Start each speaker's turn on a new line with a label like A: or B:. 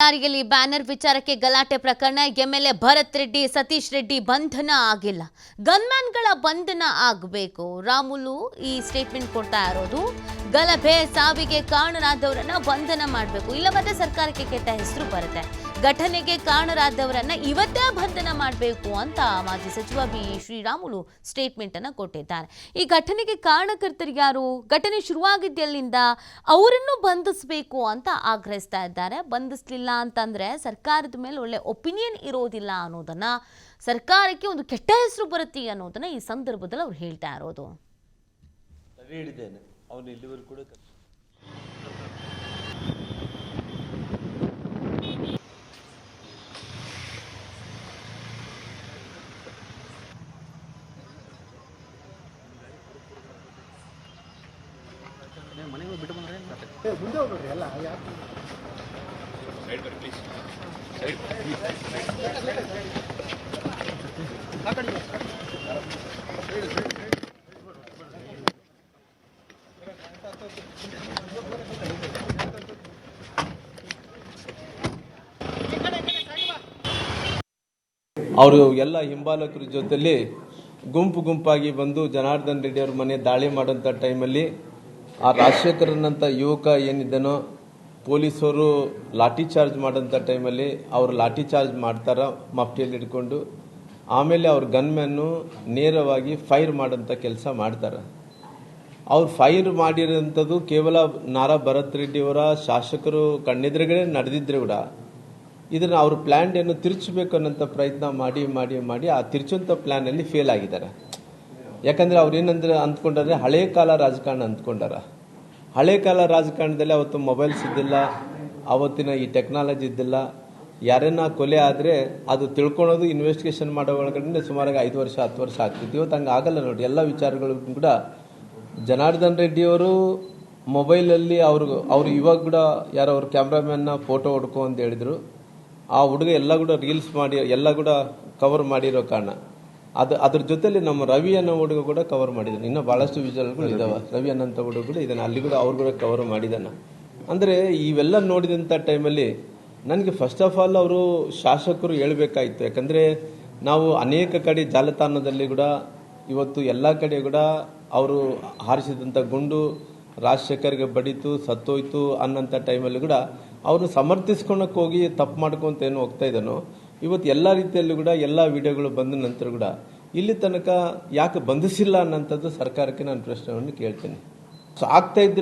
A: ಯಾರಿಗಲಿ banner ವಿಚಾರಕ್ಕೆ ಗಲಾಟೆ ಪ್ರಕರಣ ಎಂಎಲ್ಎ ಭರತ್ ರೆಡ್ಡಿ ಸತೀಶ್ ರೆಡ್ಡಿ ಬಂಧನ ಆಗಿಲ್ಲ. ಗನ್ಮ್ಯಾನ್ಗಳ ಬಂಧನ ಆಗಬೇಕು. ರಾಮುಲು ಈ ಸ್ಟೇಟ್ಮೆಂಟ್ ಕೊಡ್ತಾ ಇರೋದು ಗಲಭೆ ಸಾವಿಗೆ ಕಾರಣರಾದವರನ್ನ ಬಂಧನ ಮಾಡಬೇಕು, ಇಲ್ಲವಾದ್ರೆ ಸರ್ಕಾರಕ್ಕೆ ಕೆಟ್ಟ ಹೆಸರು ಬರುತ್ತೆ. ಘಟನೆಗೆ ಕಾರಣರಾದವರನ್ನ ಇವತ್ತೇ ಬಂಧನ ಮಾಡಬೇಕು ಅಂತ ಮಾಜಿ ಸಚಿವ ಬಿ ಶ್ರೀರಾಮುಲು ಸ್ಟೇಟ್ಮೆಂಟ್ ಅನ್ನು ಕೊಟ್ಟಿದ್ದಾರೆ. ಈ ಘಟನೆಗೆ ಕಾರಣಕರ್ತರು ಯಾರು, ಘಟನೆ ಶುರುವಾಗಿದ್ದೆಲ್ಲಿಂದ, ಅವರನ್ನು ಬಂಧಿಸಬೇಕು ಅಂತ ಆಗ್ರಹಿಸ್ತಾ ಇದ್ದಾರೆ. ಬಂಧಿಸಲಿಲ್ಲ ಅಂತಂದ್ರೆ ಸರ್ಕಾರದ ಮೇಲೆ ಒಳ್ಳೆ ಒಪಿನಿಯನ್ ಇರೋದಿಲ್ಲ ಅನ್ನೋದನ್ನ, ಸರ್ಕಾರಕ್ಕೆ ಒಂದು ಕೆಟ್ಟ ಹೆಸರು ಬರುತ್ತೆ ಅನ್ನೋದನ್ನ ಈ ಸಂದರ್ಭದಲ್ಲಿ ಅವ್ರು ಹೇಳ್ತಾ ಇರೋದು.
B: ಮುಂದೆ ಹೋಗ್ಬೇಡ್ರಿ ಎಲ್ಲ
C: ಅವರು ಎಲ್ಲ ಹಿಂಬಾಲಕರ ಜೊತೆಲಿ ಗುಂಪಾಗಿ ಬಂದು ಜನಾರ್ದನ್ ರೆಡ್ಡಿ ಅವ್ರ ಮನೆ ದಾಳಿ ಮಾಡೋಂಥ ಟೈಮಲ್ಲಿ ಆ ರಾಜಶೇಖರನಂತ ಯುವಕ ಏನಿದ್ದಾನೋ ಪೊಲೀಸರು ಲಾಠಿ ಚಾರ್ಜ್ ಮಾಡೋಂಥ ಟೈಮಲ್ಲಿ ಅವರು ಲಾಠಿ ಚಾರ್ಜ್ ಮಾಡ್ತಾರ ಮಫ್ಟಿಯಲ್ಲಿ ಹಿಡ್ಕೊಂಡು. ಆಮೇಲೆ ಅವ್ರ ಗನ್ಮ್ಯಾನು ನೇರವಾಗಿ ಫೈರ್ ಮಾಡೋಂಥ ಕೆಲಸ ಮಾಡ್ತಾರೆ. ಅವ್ರು ಫೈರ್ ಮಾಡಿರೋಂಥದ್ದು ಕೇವಲ ನಾರಾ ಭರತ್ ರೆಡ್ಡಿ ಅವರ ಶಾಸಕರು ಕಣ್ಣೆದುರುಗಡೆ ನಡೆದಿದ್ರೆ ಕೂಡ ಇದನ್ನು ಅವ್ರ ಪ್ಲ್ಯಾನ್ ಏನು ತಿರುಚಬೇಕು ಅನ್ನೋಂಥ ಪ್ರಯತ್ನ ಮಾಡಿ ಆ ತಿರುಚುವಂಥ ಪ್ಲ್ಯಾನಲ್ಲಿ ಫೇಲ್ ಆಗಿದ್ದಾರೆ. ಯಾಕಂದರೆ ಅವ್ರು ಏನಂದ್ರೆ ಅಂದ್ಕೊಂಡ್ರೆ ಹಳೆ ಕಾಲ ರಾಜಕಾರಣ ಅಂದ್ಕೊಂಡಾರ. ಹಳೆ ಕಾಲ ರಾಜಕಾರಣದಲ್ಲಿ ಅವತ್ತು ಮೊಬೈಲ್ಸ್ ಇದ್ದಿಲ್ಲ, ಅವತ್ತಿನ ಈ ಟೆಕ್ನಾಲಜಿ ಇದ್ದಿಲ್ಲ. ಯಾರನ್ನ ಕೊಲೆ ಆದರೆ ಅದು ತಿಳ್ಕೊಳೋದು ಇನ್ವೆಸ್ಟಿಗೇಷನ್ ಮಾಡೋ ಒಳಗಡೆ ಸುಮಾರಾಗಿ 5 ವರ್ಷ 10 ವರ್ಷ ಆಗ್ತಿತ್ತು. ಇವತ್ತು ಹಂಗೆ ಆಗಲ್ಲ ನೋಡಿ. ಎಲ್ಲ ವಿಚಾರಗಳು ಕೂಡ ಜನಾರ್ದನ್ ರೆಡ್ಡಿ ಅವರು ಮೊಬೈಲಲ್ಲಿ ಅವರು ಇವಾಗ ಕೂಡ ಯಾರೋ ಅವ್ರ ಕ್ಯಾಮ್ರಾಮ್ಯಾನ್ನ ಫೋಟೋ ಹೊಡ್ಕೊ ಅಂತ ಹೇಳಿದ್ರು. ಆ ಹುಡುಗ ಎಲ್ಲ ಕೂಡ ರೀಲ್ಸ್ ಮಾಡಿ ಎಲ್ಲ ಕೂಡ ಕವರ್ ಮಾಡಿರೋ ಕಾರಣ ಅದ್ರ ಜೊತೆಲಿ ನಮ್ಮ ರವಿ ಅನ್ನೋ ಹುಡುಗ ಕೂಡ ಕವರ್ ಮಾಡಿದ್ದಾನೆ. ಇನ್ನೂ ಬಹಳಷ್ಟು ವಿಚಾರಗಳು ಇದಾವೆ. ರವಿ ಅನ್ನೋಂಥ ಹುಡುಗ ಕೂಡ ಇದನ್ನು ಅಲ್ಲಿ ಕೂಡ ಅವ್ರು ಕೂಡ ಕವರ್ ಮಾಡಿದ್ದಾನೆ. ಅಂದರೆ ಇವೆಲ್ಲ ನೋಡಿದಂಥ ಟೈಮಲ್ಲಿ ನನಗೆ ಫಸ್ಟ್ ಆಫ್ ಆಲ್ ಅವರು ಶಾಸಕರು ಹೇಳಬೇಕಾಯಿತು. ಯಾಕಂದರೆ ನಾವು ಅನೇಕ ಕಡೆ ಜಾಲತಾಣದಲ್ಲಿ ಕೂಡ ಇವತ್ತು ಎಲ್ಲ ಕಡೆ ಕೂಡ ಅವರು ಹಾರಿಸಿದಂಥ ಗುಂಡು ರಾಜಶೇಖರ್ಗೆ ಬಡಿತು ಸತ್ತೋಯ್ತು ಅನ್ನೋಂಥ ಟೈಮಲ್ಲಿ ಕೂಡ ಅವ್ರನ್ನ ಸಮರ್ಥಿಸ್ಕೊಳಕ್ಕೆ ಹೋಗಿ ತಪ್ಪು ಮಾಡ್ಕೊಂತ ಏನು ಹೋಗ್ತಾ ಇದ್ದಾನೋ, ಇವತ್ತು ಎಲ್ಲ ರೀತಿಯಲ್ಲೂ ಕೂಡ ಎಲ್ಲ ವಿಡಿಯೋಗಳು ಬಂದ ನಂತರ ಕೂಡ ಇಲ್ಲಿ ತನಕ ಯಾಕೆ ಬಂಧಿಸಿಲ್ಲ ಅನ್ನೋಂಥದ್ದು ಸರ್ಕಾರಕ್ಕೆ ನಾನು ಪ್ರಶ್ನೆಯನ್ನು ಕೇಳ್ತೇನೆ. ಸೊ ಆಗ್ತಾ ಇದ್ರೆ